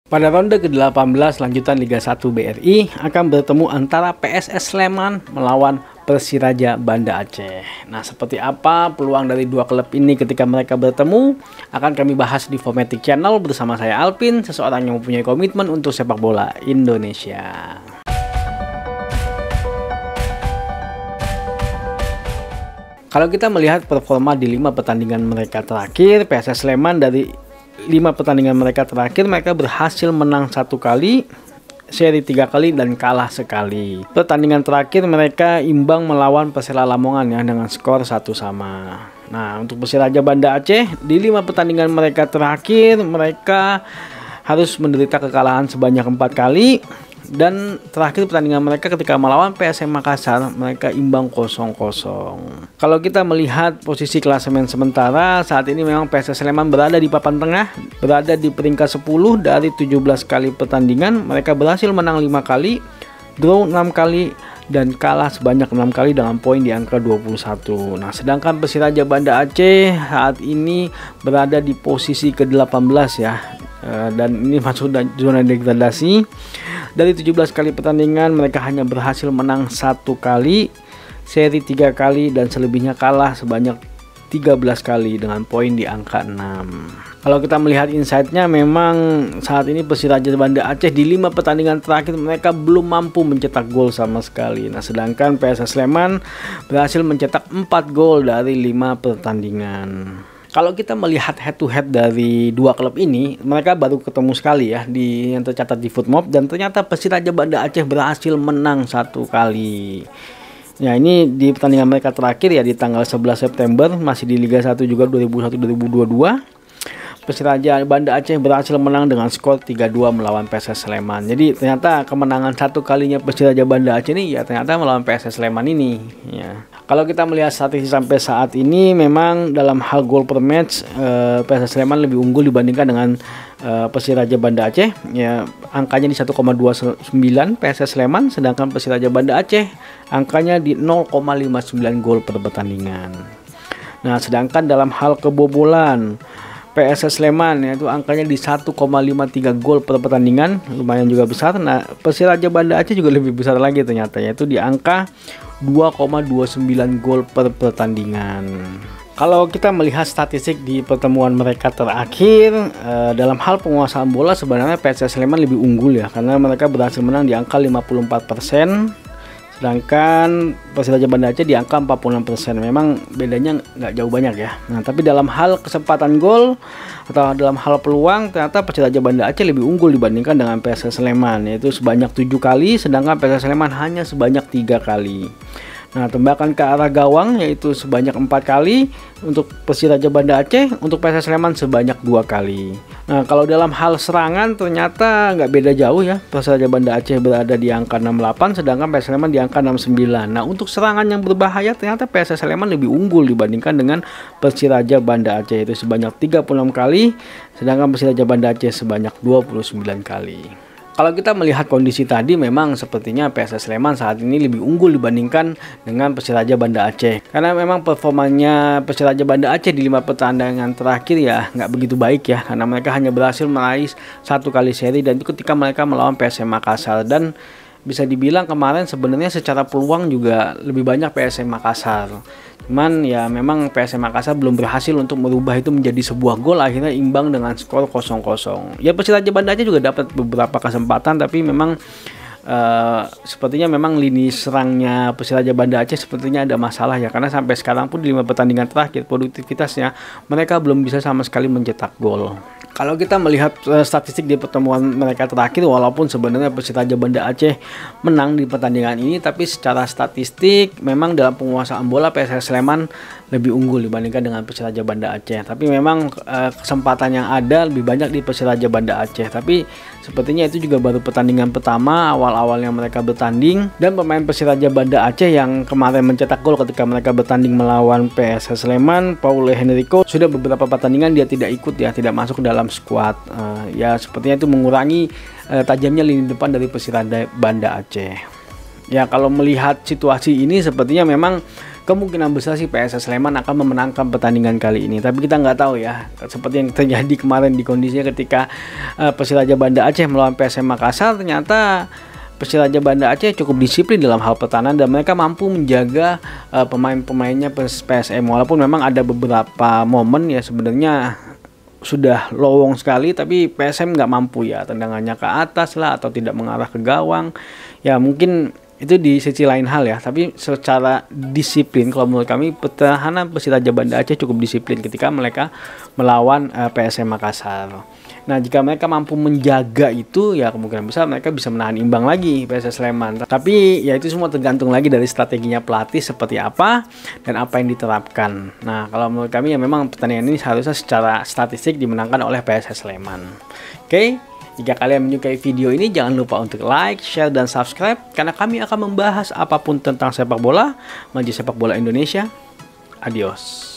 Pada ronde ke-18 lanjutan Liga 1 BRI akan bertemu antara PSS Sleman melawan Persiraja Banda Aceh. Nah, seperti apa peluang dari dua klub ini ketika mereka bertemu akan kami bahas di Formatic Channel bersama saya Alvin, seseorang yang mempunyai komitmen untuk sepak bola Indonesia. Kalau kita melihat performa di 5 pertandingan mereka terakhir, PSS Sleman dari 5 pertandingan mereka terakhir, mereka berhasil menang 1 kali, seri 3 kali, dan kalah sekali. Pertandingan terakhir mereka imbang melawan Persela Lamongan ya dengan skor 1-1. Nah, untuk Persiraja Banda Aceh di 5 pertandingan mereka terakhir, mereka harus menderita kekalahan sebanyak 4 kali. Dan terakhir pertandingan mereka ketika melawan PSM Makassar, mereka imbang 0-0. Kalau kita melihat posisi klasemen sementara, saat ini memang PSS Sleman berada di papan tengah, berada di peringkat 10 dari 17 kali pertandingan. Mereka berhasil menang 5 kali, draw 6 kali, dan kalah sebanyak 6 kali dengan poin di angka 21. Nah, sedangkan Persiraja Banda Aceh saat ini berada di posisi ke-18 ya. Dan ini masuk zona degradasi. Dari 17 kali pertandingan mereka hanya berhasil menang 1 kali, seri 3 kali, dan selebihnya kalah sebanyak 13 kali dengan poin di angka 6. Kalau kita melihat insight-nya, memang saat ini Persiraja Banda Aceh di 5 pertandingan terakhir mereka belum mampu mencetak gol sama sekali. Nah, sedangkan PSS Sleman berhasil mencetak 4 gol dari 5 pertandingan. Kalau kita melihat head to head dari dua klub ini, mereka baru ketemu sekali ya yang tercatat di FootMob, dan ternyata Persiraja Banda Aceh berhasil menang 1 kali. Ya, ini di pertandingan mereka terakhir ya di tanggal 11 September, masih di Liga 1 juga 2021-2022. Persiraja Banda Aceh berhasil menang dengan skor 3-2 melawan PSS Sleman. Jadi ternyata kemenangan 1 kalinya Persiraja Banda Aceh ini ya ternyata melawan PSS Sleman ini ya. Kalau kita melihat statistik sampai saat ini, memang dalam hal gol per match PSS Sleman lebih unggul dibandingkan dengan Persiraja Banda Aceh ya. Angkanya di 1,29 PSS Sleman, sedangkan Persiraja Banda Aceh angkanya di 0,59 gol per pertandingan. Nah, sedangkan dalam hal kebobolan PSS Sleman yaitu angkanya di 1,53 gol per pertandingan, lumayan juga besar. Nah, Persiraja Banda Aceh juga lebih besar lagi ternyata, yaitu di angka 2,29 gol per pertandingan. Kalau kita melihat statistik di pertemuan mereka terakhir, dalam hal penguasaan bola sebenarnya PSS Sleman lebih unggul ya, karena mereka berhasil menang di angka 54%. Sedangkan Persiraja Banda Aceh di angka 46%. Memang bedanya nggak jauh banyak ya. Nah, tapi dalam hal kesempatan gol atau dalam hal peluang, ternyata Persiraja Banda Aceh lebih unggul dibandingkan dengan PSS Sleman, yaitu sebanyak 7 kali, sedangkan PSS Sleman hanya sebanyak 3 kali. Nah, tembakan ke arah gawang yaitu sebanyak 4 kali untuk Persiraja Banda Aceh, untuk PSS Sleman sebanyak 2 kali. Nah, kalau dalam hal serangan ternyata nggak beda jauh ya. Persiraja Banda Aceh berada di angka 68, sedangkan PSS Sleman di angka 69. Nah, untuk serangan yang berbahaya ternyata PSS Sleman lebih unggul dibandingkan dengan Persiraja Banda Aceh, itu sebanyak 36 kali, sedangkan Persiraja Banda Aceh sebanyak 29 kali. Kalau kita melihat kondisi tadi, memang sepertinya PSS Sleman saat ini lebih unggul dibandingkan dengan Persiraja Banda Aceh. Karena memang performanya Persiraja Banda Aceh di 5 pertandingan terakhir ya nggak begitu baik ya. Karena mereka hanya berhasil meraih 1 kali seri, dan itu ketika mereka melawan PSM Makassar. Dan bisa dibilang kemarin sebenarnya secara peluang juga lebih banyak PSM Makassar. Cuman ya memang PSM Makassar belum berhasil untuk merubah itu menjadi sebuah gol, akhirnya imbang dengan skor 0-0. Ya, Persiraja Banda Aceh juga dapat beberapa kesempatan, tapi memang sepertinya memang lini serangnya Persiraja Banda Aceh sepertinya ada masalah ya, karena sampai sekarang pun di 5 pertandingan terakhir produktivitasnya mereka belum bisa sama sekali mencetak gol. Kalau kita melihat statistik di pertemuan mereka terakhir, walaupun sebenarnya Persiraja Banda Aceh menang di pertandingan ini, tapi secara statistik memang dalam penguasaan bola PSS Sleman lebih unggul dibandingkan dengan Persiraja Banda Aceh. Tapi memang kesempatan yang ada lebih banyak di Persiraja Banda Aceh. Tapi sepertinya itu juga baru pertandingan pertama awal-awalnya mereka bertanding, dan pemain Persiraja Banda Aceh yang kemarin mencetak gol ketika mereka bertanding melawan PSS Sleman, Paul Henrico, sudah beberapa pertandingan dia tidak ikut ya, tidak masuk dalam squad. Ya sepertinya itu mengurangi tajamnya lini depan dari Persiraja Banda Aceh. Ya, kalau melihat situasi ini sepertinya memang kemungkinan besar sih PSS Sleman akan memenangkan pertandingan kali ini. Tapi kita nggak tahu ya, seperti yang terjadi kemarin di kondisinya ketika Persiraja Banda Aceh melawan PSM Makassar, ternyata Persiraja Banda Aceh cukup disiplin dalam hal pertahanan dan mereka mampu menjaga pemain-pemainnya PSM. Walaupun memang ada beberapa momen ya sebenarnya sudah lowong sekali, tapi PSM nggak mampu ya, tendangannya ke atas lah atau tidak mengarah ke gawang. Ya mungkin itu di sisi lain hal ya, tapi secara disiplin kalau menurut kami pertahanan Persiraja Banda Aceh cukup disiplin ketika mereka melawan PSM Makassar. Nah jika mereka mampu menjaga itu ya kemungkinan besar mereka bisa menahan imbang lagi PSS Sleman. Tapi ya itu semua tergantung lagi dari strateginya pelatih seperti apa dan apa yang diterapkan. Nah kalau menurut kami ya memang pertandingan ini seharusnya secara statistik dimenangkan oleh PSS Sleman. Oke. Jika kalian menyukai video ini, jangan lupa untuk like, share, dan subscribe, karena kami akan membahas apapun tentang sepak bola, maju sepak bola Indonesia. Adios.